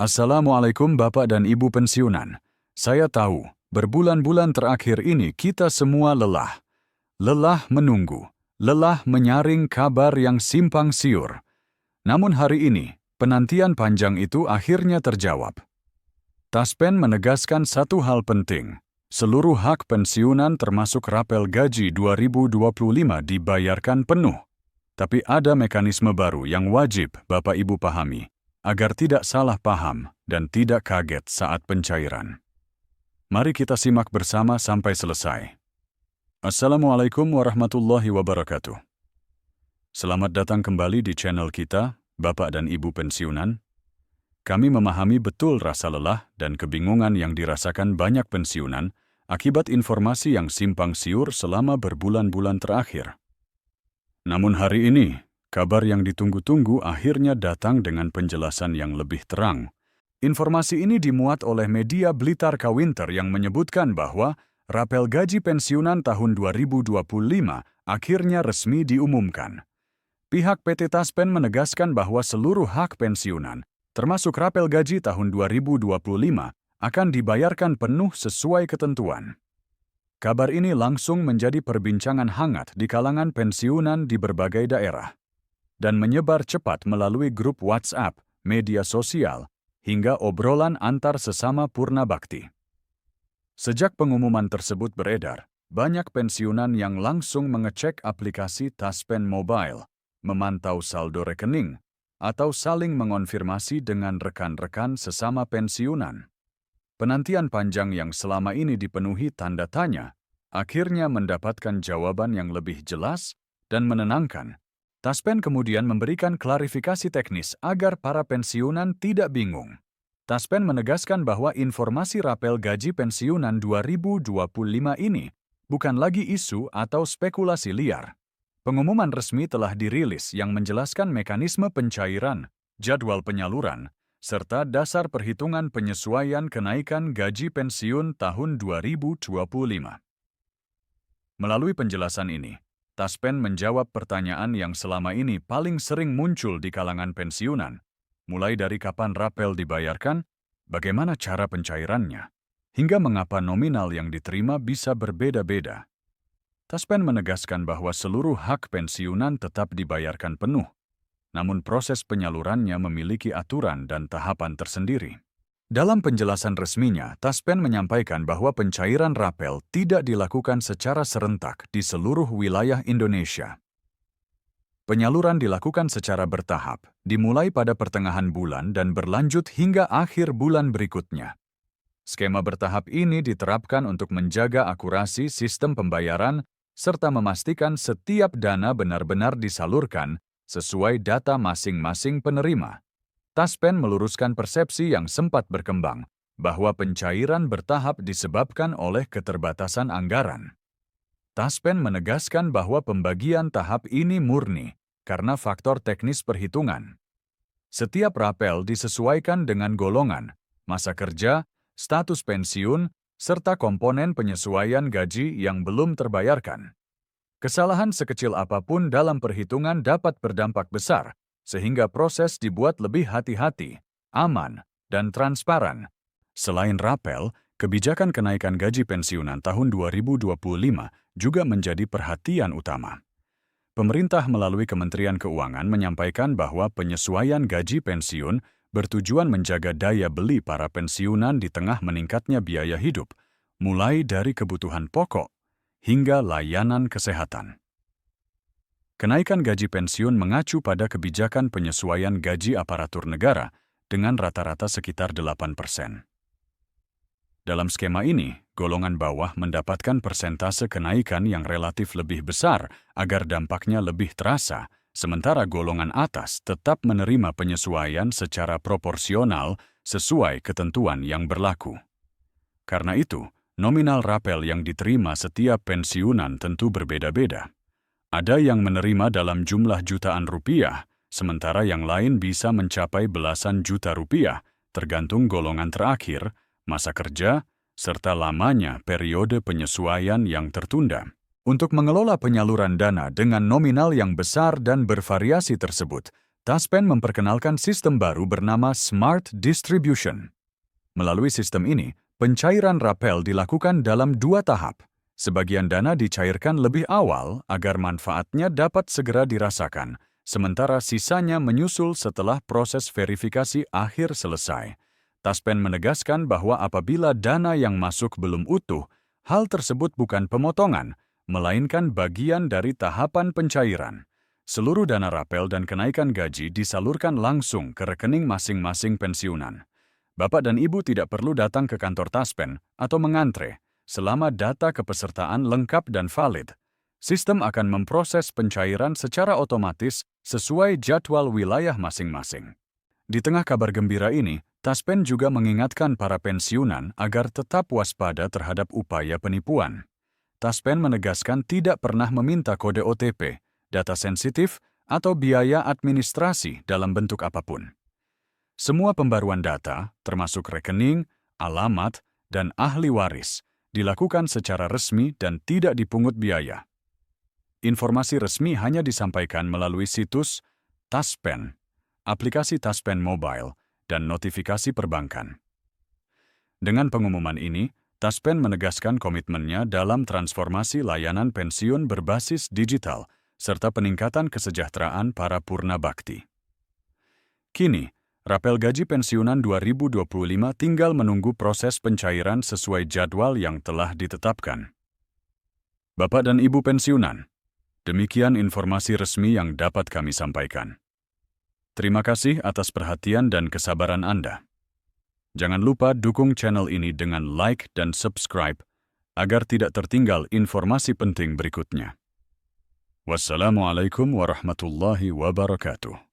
Assalamualaikum Bapak dan Ibu pensiunan. Saya tahu, berbulan-bulan terakhir ini kita semua lelah. Lelah menunggu, lelah menyaring kabar yang simpang siur. Namun hari ini, penantian panjang itu akhirnya terjawab. Taspen menegaskan satu hal penting. Seluruh hak pensiunan termasuk rapel gaji 2025 dibayarkan penuh. Tapi ada mekanisme baru yang wajib Bapak Ibu pahami, agar tidak salah paham dan tidak kaget saat pencairan. Mari kita simak bersama sampai selesai. Assalamualaikum warahmatullahi wabarakatuh. Selamat datang kembali di channel kita, Bapak dan Ibu pensiunan. Kami memahami betul rasa lelah dan kebingungan yang dirasakan banyak pensiunan akibat informasi yang simpang siur selama berbulan-bulan terakhir. Namun hari ini, kabar yang ditunggu-tunggu akhirnya datang dengan penjelasan yang lebih terang. Informasi ini dimuat oleh media Blitar Kawinter yang menyebutkan bahwa rapel gaji pensiunan tahun 2025 akhirnya resmi diumumkan. Pihak PT Taspen menegaskan bahwa seluruh hak pensiunan, termasuk rapel gaji tahun 2025, akan dibayarkan penuh sesuai ketentuan. Kabar ini langsung menjadi perbincangan hangat di kalangan pensiunan di berbagai daerah dan menyebar cepat melalui grup WhatsApp, media sosial, hingga obrolan antar sesama purna bakti. Sejak pengumuman tersebut beredar, banyak pensiunan yang langsung mengecek aplikasi Taspen Mobile, memantau saldo rekening, atau saling mengonfirmasi dengan rekan-rekan sesama pensiunan. Penantian panjang yang selama ini dipenuhi tanda tanya, akhirnya mendapatkan jawaban yang lebih jelas dan menenangkan. Taspen kemudian memberikan klarifikasi teknis agar para pensiunan tidak bingung. Taspen menegaskan bahwa informasi rapel gaji pensiunan 2025 ini bukan lagi isu atau spekulasi liar. Pengumuman resmi telah dirilis yang menjelaskan mekanisme pencairan, jadwal penyaluran, serta dasar perhitungan penyesuaian kenaikan gaji pensiun tahun 2025. Melalui penjelasan ini, Taspen menjawab pertanyaan yang selama ini paling sering muncul di kalangan pensiunan, mulai dari kapan rapel dibayarkan, bagaimana cara pencairannya, hingga mengapa nominal yang diterima bisa berbeda-beda. Taspen menegaskan bahwa seluruh hak pensiunan tetap dibayarkan penuh, namun proses penyalurannya memiliki aturan dan tahapan tersendiri. Dalam penjelasan resminya, Taspen menyampaikan bahwa pencairan rapel tidak dilakukan secara serentak di seluruh wilayah Indonesia. Penyaluran dilakukan secara bertahap, dimulai pada pertengahan bulan dan berlanjut hingga akhir bulan berikutnya. Skema bertahap ini diterapkan untuk menjaga akurasi sistem pembayaran serta memastikan setiap dana benar-benar disalurkan sesuai data masing-masing penerima. Taspen meluruskan persepsi yang sempat berkembang bahwa pencairan bertahap disebabkan oleh keterbatasan anggaran. Taspen menegaskan bahwa pembagian tahap ini murni karena faktor teknis perhitungan. Setiap rapel disesuaikan dengan golongan, masa kerja, status pensiun, serta komponen penyesuaian gaji yang belum terbayarkan. Kesalahan sekecil apapun dalam perhitungan dapat berdampak besar, sehingga proses dibuat lebih hati-hati, aman, dan transparan. Selain rapel, kebijakan kenaikan gaji pensiunan tahun 2025 juga menjadi perhatian utama. Pemerintah melalui Kementerian Keuangan menyampaikan bahwa penyesuaian gaji pensiun bertujuan menjaga daya beli para pensiunan di tengah meningkatnya biaya hidup, mulai dari kebutuhan pokok hingga layanan kesehatan. Kenaikan gaji pensiun mengacu pada kebijakan penyesuaian gaji aparatur negara dengan rata-rata sekitar 8%. Dalam skema ini, golongan bawah mendapatkan persentase kenaikan yang relatif lebih besar agar dampaknya lebih terasa, sementara golongan atas tetap menerima penyesuaian secara proporsional sesuai ketentuan yang berlaku. Karena itu, nominal rapel yang diterima setiap pensiunan tentu berbeda-beda. Ada yang menerima dalam jumlah jutaan rupiah, sementara yang lain bisa mencapai belasan juta rupiah, tergantung golongan terakhir, masa kerja, serta lamanya periode penyesuaian yang tertunda. Untuk mengelola penyaluran dana dengan nominal yang besar dan bervariasi tersebut, Taspen memperkenalkan sistem baru bernama Smart Distribution. Melalui sistem ini, pencairan rapel dilakukan dalam 2 tahap. Sebagian dana dicairkan lebih awal agar manfaatnya dapat segera dirasakan, sementara sisanya menyusul setelah proses verifikasi akhir selesai. Taspen menegaskan bahwa apabila dana yang masuk belum utuh, hal tersebut bukan pemotongan, melainkan bagian dari tahapan pencairan. Seluruh dana rapel dan kenaikan gaji disalurkan langsung ke rekening masing-masing pensiunan. Bapak dan Ibu tidak perlu datang ke kantor Taspen atau mengantre. Selama data kepesertaan lengkap dan valid, sistem akan memproses pencairan secara otomatis sesuai jadwal wilayah masing-masing. Di tengah kabar gembira ini, Taspen juga mengingatkan para pensiunan agar tetap waspada terhadap upaya penipuan. Taspen menegaskan tidak pernah meminta kode OTP, data sensitif, atau biaya administrasi dalam bentuk apapun. Semua pembaruan data, termasuk rekening, alamat, dan ahli waris, dilakukan secara resmi dan tidak dipungut biaya. Informasi resmi hanya disampaikan melalui situs Taspen, aplikasi Taspen Mobile, dan notifikasi perbankan. Dengan pengumuman ini, Taspen menegaskan komitmennya dalam transformasi layanan pensiun berbasis digital serta peningkatan kesejahteraan para purna bakti. Kini, rapel gaji pensiunan 2025 tinggal menunggu proses pencairan sesuai jadwal yang telah ditetapkan. Bapak dan Ibu pensiunan, demikian informasi resmi yang dapat kami sampaikan. Terima kasih atas perhatian dan kesabaran Anda. Jangan lupa dukung channel ini dengan like dan subscribe agar tidak tertinggal informasi penting berikutnya. Wassalamualaikum warahmatullahi wabarakatuh.